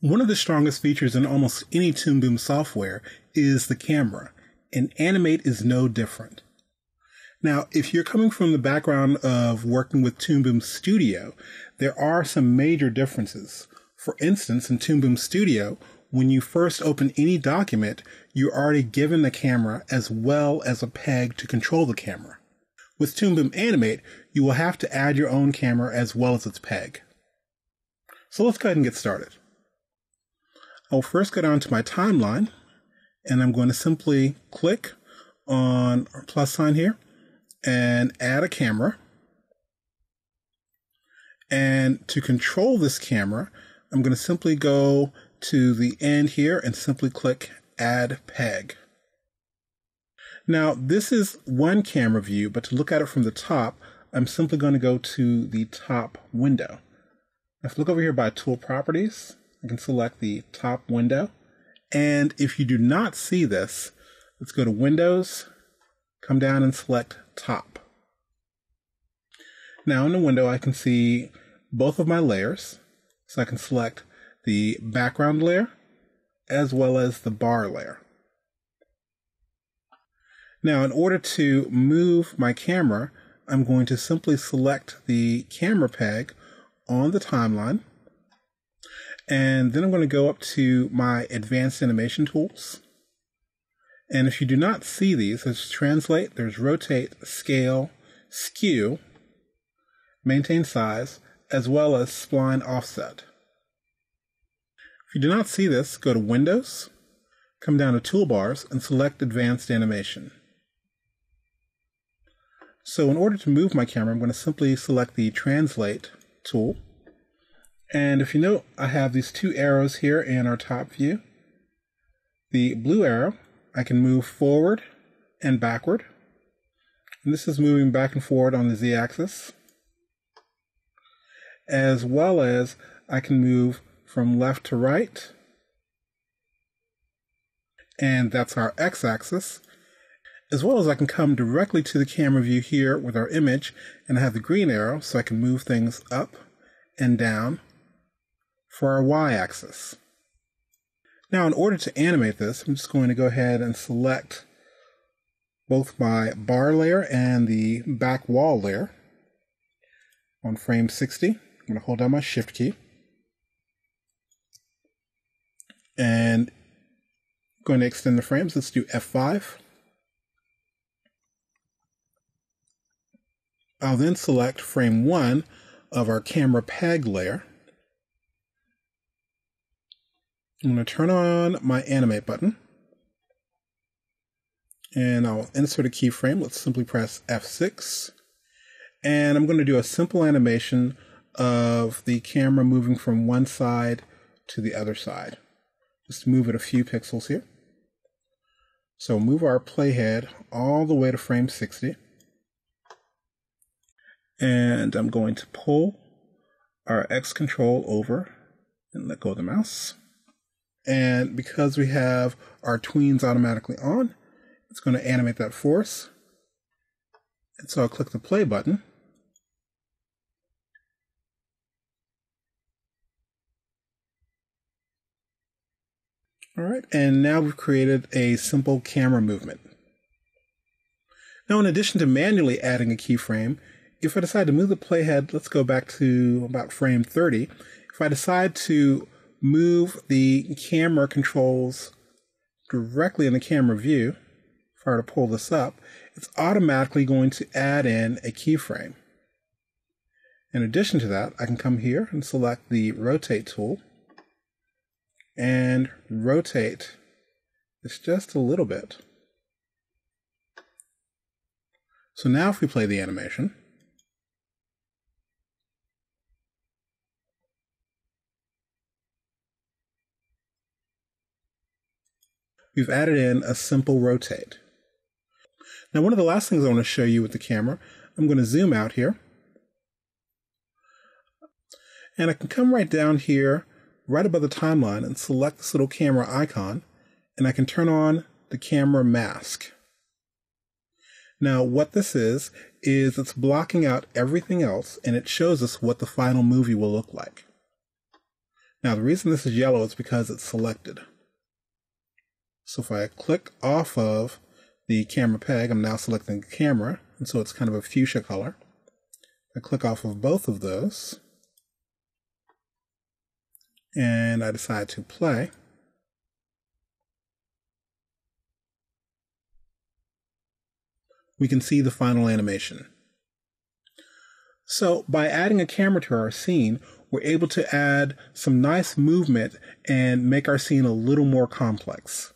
One of the strongest features in almost any Toon Boom software is the camera, and Animate is no different. Now, if you're coming from the background of working with Toon Boom Studio, there are some major differences. For instance, in Toon Boom Studio, when you first open any document, you're already given the camera as well as a peg to control the camera. With Toon Boom Animate, you will have to add your own camera as well as its peg. So let's go ahead and get started. I'll first go down to my timeline, and I'm going to simply click on our plus sign here and add a camera. And to control this camera, I'm going to simply go to the end here and simply click Add Peg. Now, this is one camera view, but to look at it from the top, I'm simply going to go to the top window. If you look over here by Tool Properties, I can select the top window. And if you do not see this, let's go to Windows, come down and select Top. Now in the window, I can see both of my layers. So I can select the background layer as well as the bar layer. Now, in order to move my camera, I'm going to simply select the camera peg on the timeline. And then I'm going to go up to my advanced animation tools. And if you do not see these, there's translate, there's rotate, scale, skew, maintain size, as well as spline offset. If you do not see this, go to Windows, come down to Toolbars, and select Advanced Animation. So in order to move my camera, I'm going to simply select the Translate tool. And if you note, I have these two arrows here in our top view. The blue arrow, I can move forward and backward. And this is moving back and forward on the Z-axis. As well as I can move from left to right. And that's our X-axis. As well as I can come directly to the camera view here with our image, and I have the green arrow so I can move things up and down for our Y-axis. Now, in order to animate this, I'm just going to go ahead and select both my bar layer and the back wall layer on frame 60. I'm going to hold down my Shift key. And I'm going to extend the frames. Let's do F5. I'll then select frame 1 of our camera peg layer. I'm going to turn on my animate button. And I'll insert a keyframe. Let's simply press F6. And I'm going to do a simple animation of the camera moving from one side to the other side. Just move it a few pixels here. So move our playhead all the way to frame 60. And I'm going to pull our X control over and let go of the mouse. And because we have our tweens automatically on, it's going to animate that for us. And so I'll click the play button. All right, and now we've created a simple camera movement. Now, in addition to manually adding a keyframe, if I decide to move the playhead, let's go back to about frame 30. If I decide to move the camera controls directly in the camera view, if I were to pull this up, it's automatically going to add in a keyframe. In addition to that, I can come here and select the rotate tool and rotate this just a little bit. So now if we play the animation, we've added in a simple rotate. Now, one of the last things I want to show you with the camera, I'm going to zoom out here. And I can come right down here, right above the timeline, and select this little camera icon, and I can turn on the camera mask. Now, what this is it's blocking out everything else, and it shows us what the final movie will look like. Now, the reason this is yellow is because it's selected. So if I click off of the camera peg, I'm now selecting the camera, and so it's kind of a fuchsia color. I click off of both of those, and I decide to play. We can see the final animation. So by adding a camera to our scene, we're able to add some nice movement and make our scene a little more complex.